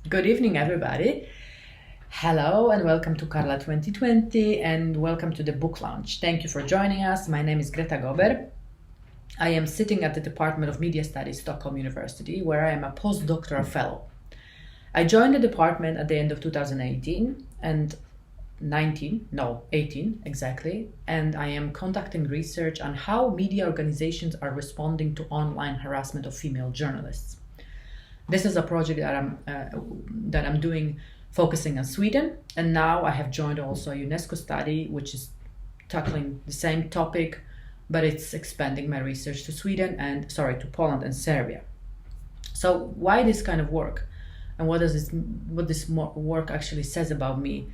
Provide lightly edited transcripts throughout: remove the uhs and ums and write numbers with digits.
Good evening, everybody. Hello and welcome to Carla 2020 and welcome to the book launch. Thank you for joining us. My name is Greta Gober. I am sitting at the Department of Media Studies, Stockholm University, where I am a postdoctoral fellow. I joined the department at the end of 2018 and 18 exactly, and I am conducting research on how media organizations are responding to online harassment of female journalists. This is a project that I'm doing focusing on Sweden, and now I have joined also a UNESCO study which is tackling the same topic, but it's expanding my research to to Poland and Serbia. So why this kind of work, and what this work actually says about me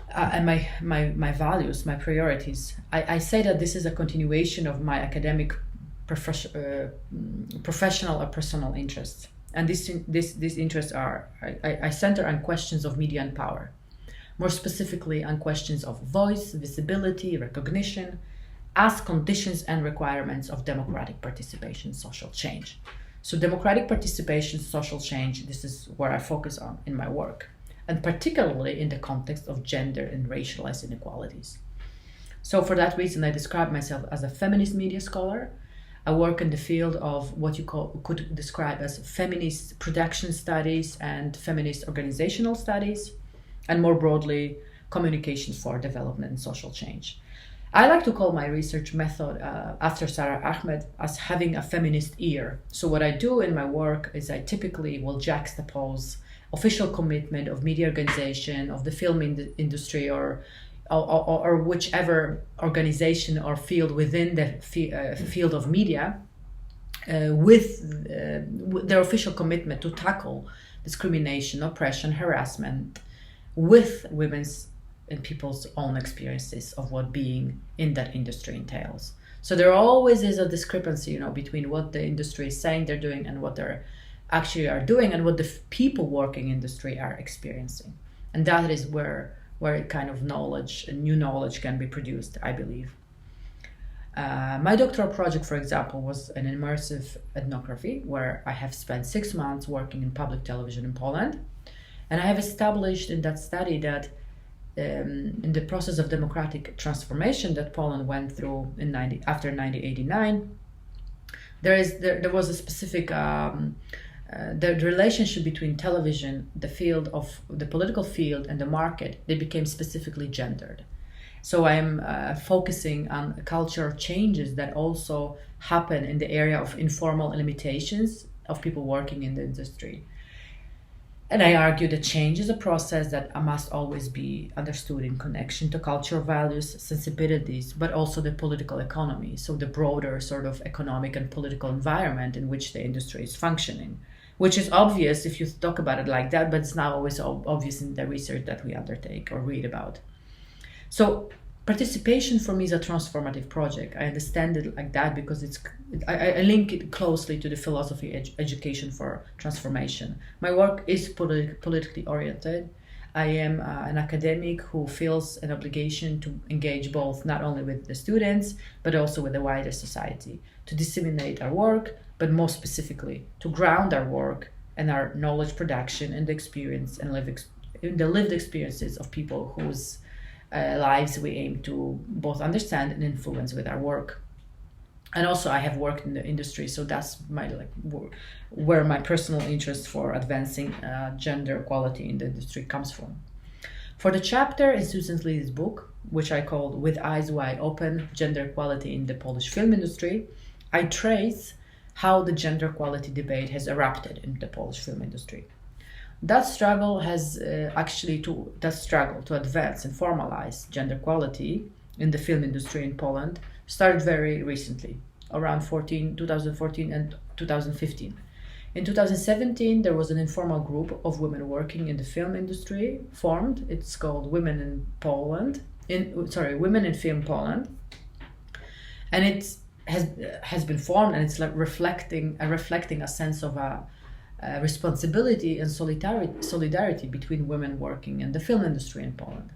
and my values, my priorities? I say that this is a continuation of my academic, professional or personal interests. And these interests are, I center on questions of media and power, more specifically on questions of voice, visibility, recognition, as conditions and requirements of democratic participation, social change. So democratic participation, social change, this is where I focus on in my work, and particularly in the context of gender and racialized inequalities. So for that reason, I describe myself as a feminist media scholar. I work in the field of what you could describe as feminist production studies and feminist organizational studies, and more broadly, communications for development and social change. I like to call my research method, after Sarah Ahmed, as having a feminist ear. So what I do in my work is I typically will juxtapose official commitment of media organization, of the film industry, or whichever organization or field within the field of media with their official commitment to tackle discrimination, oppression, harassment with women's and people's own experiences of what being in that industry entails. So there always is a discrepancy, between what the industry is saying they're doing and what they're actually are doing, and what the people working in industry are experiencing. And that is where kind of new knowledge can be produced, I believe. My doctoral project, for example, was an immersive ethnography where I have spent 6 months working in public television in Poland. And I have established in that study that in the process of democratic transformation that Poland went through after 1989, there was a specific the relationship between television, the political field, and the market, they became specifically gendered. So I am focusing on cultural changes that also happen in the area of informal limitations of people working in the industry. And I argue that change is a process that must always be understood in connection to cultural values, sensibilities, but also the political economy, so the broader sort of economic and political environment in which the industry is functioning, which is obvious if you talk about it like that, but it's not always obvious in the research that we undertake or read about. So participation for me is a transformative project. I understand it like that because I link it closely to the philosophy education for transformation. My work is politically oriented. I am an academic who feels an obligation to engage both not only with the students, but also with the wider society, to disseminate our work, but more specifically, to ground our work and our knowledge production in the experience and in the lived experiences of people whose lives we aim to both understand and influence with our work. And also I have worked in the industry, so that's where my personal interest for advancing gender equality in the industry comes from. For the chapter in Susan Lee's book, which I called With Eyes Wide Open, Gender Equality in the Polish Film Industry, I trace how the gender equality debate has erupted in the Polish film industry. That struggle to advance and formalize gender equality in the film industry in Poland started very recently, around 2014 and 2015. In 2017, there was an informal group of women working in the film industry formed. It's called Women in Film Poland, and it has been formed, and it's like reflecting a sense of responsibility and solidarity between women working in the film industry in Poland.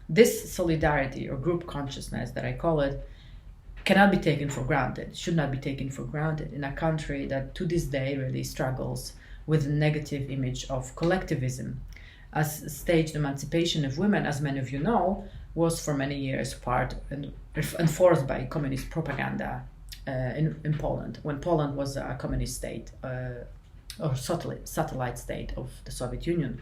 This solidarity or group consciousness, that I call it, cannot be taken for granted, should not be taken for granted in a country that to this day really struggles with a negative image of collectivism. As staged emancipation of women, as many of you know, was for many years part and enforced by communist propaganda in Poland, when Poland was a communist state or satellite state of the Soviet Union.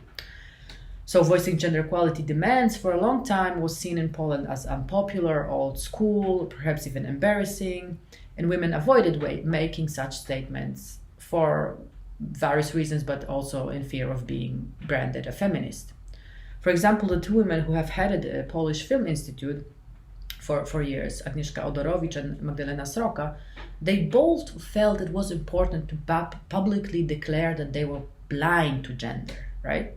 So voicing gender equality demands for a long time was seen in Poland as unpopular, old school, perhaps even embarrassing, and women avoided making such statements for various reasons, but also in fear of being branded a feminist. For example, the two women who have headed a Polish Film Institute for years, Agnieszka Odorowicz and Magdalena Sroka, they both felt it was important to publicly declare that they were blind to gender, right?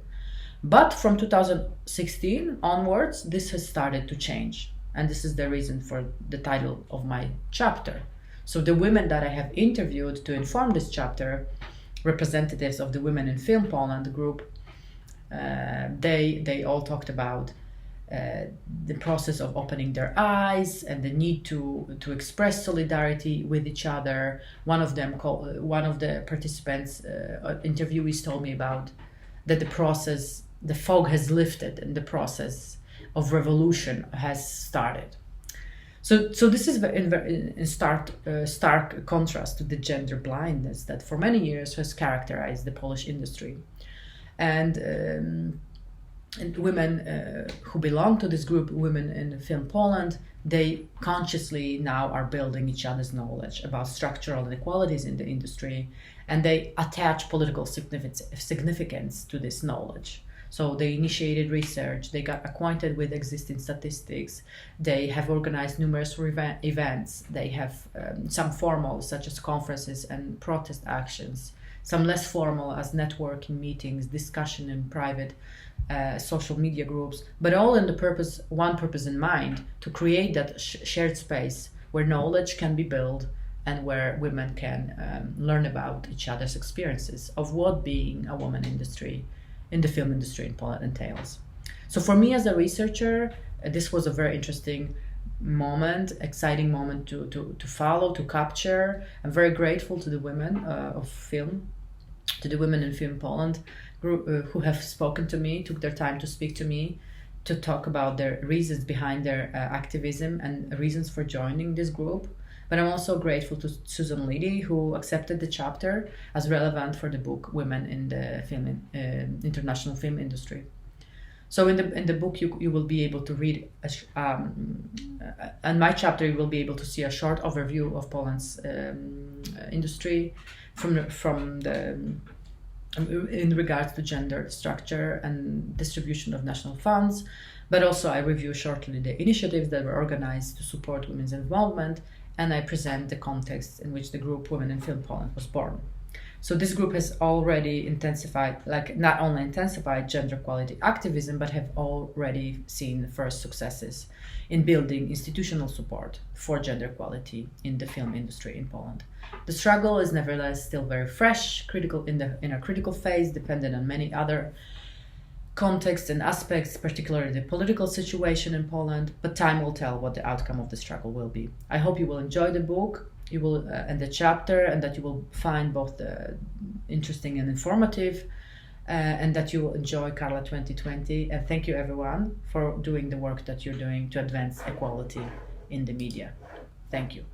But from 2016 onwards, this has started to change. And this is the reason for the title of my chapter. So the women that I have interviewed to inform this chapter, representatives of the Women in Film Poland group, they all talked about the process of opening their eyes and the need to express solidarity with each other. One of the participants, interviewees, told me about that the fog has lifted and the process of revolution has started. So this is in stark contrast to the gender blindness that for many years has characterized the Polish industry. And women who belong to this group, Women in Film Poland, they consciously now are building each other's knowledge about structural inequalities in the industry, and they attach political significance to this knowledge. So they initiated research, they got acquainted with existing statistics, they have organized numerous events, they have some formal, such as conferences and protest actions, some less formal as networking meetings, discussion in private social media groups, but all in one purpose in mind, to create that shared space where knowledge can be built and where women can learn about each other's experiences of what being a woman in the film industry in Poland entails. So for me as a researcher, this was a very interesting moment, exciting moment to follow, to capture. I'm very grateful to the women of film, to the Women in Film Poland group who have spoken to me, took their time to speak to me, to talk about their reasons behind their activism and reasons for joining this group. But I'm also grateful to Susan Liddy, who accepted the chapter as relevant for the book Women in the International Film Industry. So in the book you will be able to read, and my chapter you will be able to see a short overview of Poland's industry in regards to gender structure and distribution of national funds. But also I review shortly the initiatives that were organized to support women's involvement, and I present the context in which the group Women in Film Poland was born. So this group has already not only intensified gender equality activism, but have already seen the first successes in building institutional support for gender equality in the film industry in Poland. The struggle is nevertheless still very fresh, in a critical phase, dependent on many other contexts and aspects, particularly the political situation in Poland, but time will tell what the outcome of the struggle will be. I hope you will enjoy the book, and the chapter, and that you will find both interesting and informative, and that you will enjoy Carla 2020. And thank you everyone for doing the work that you're doing to advance equality in the media. Thank you.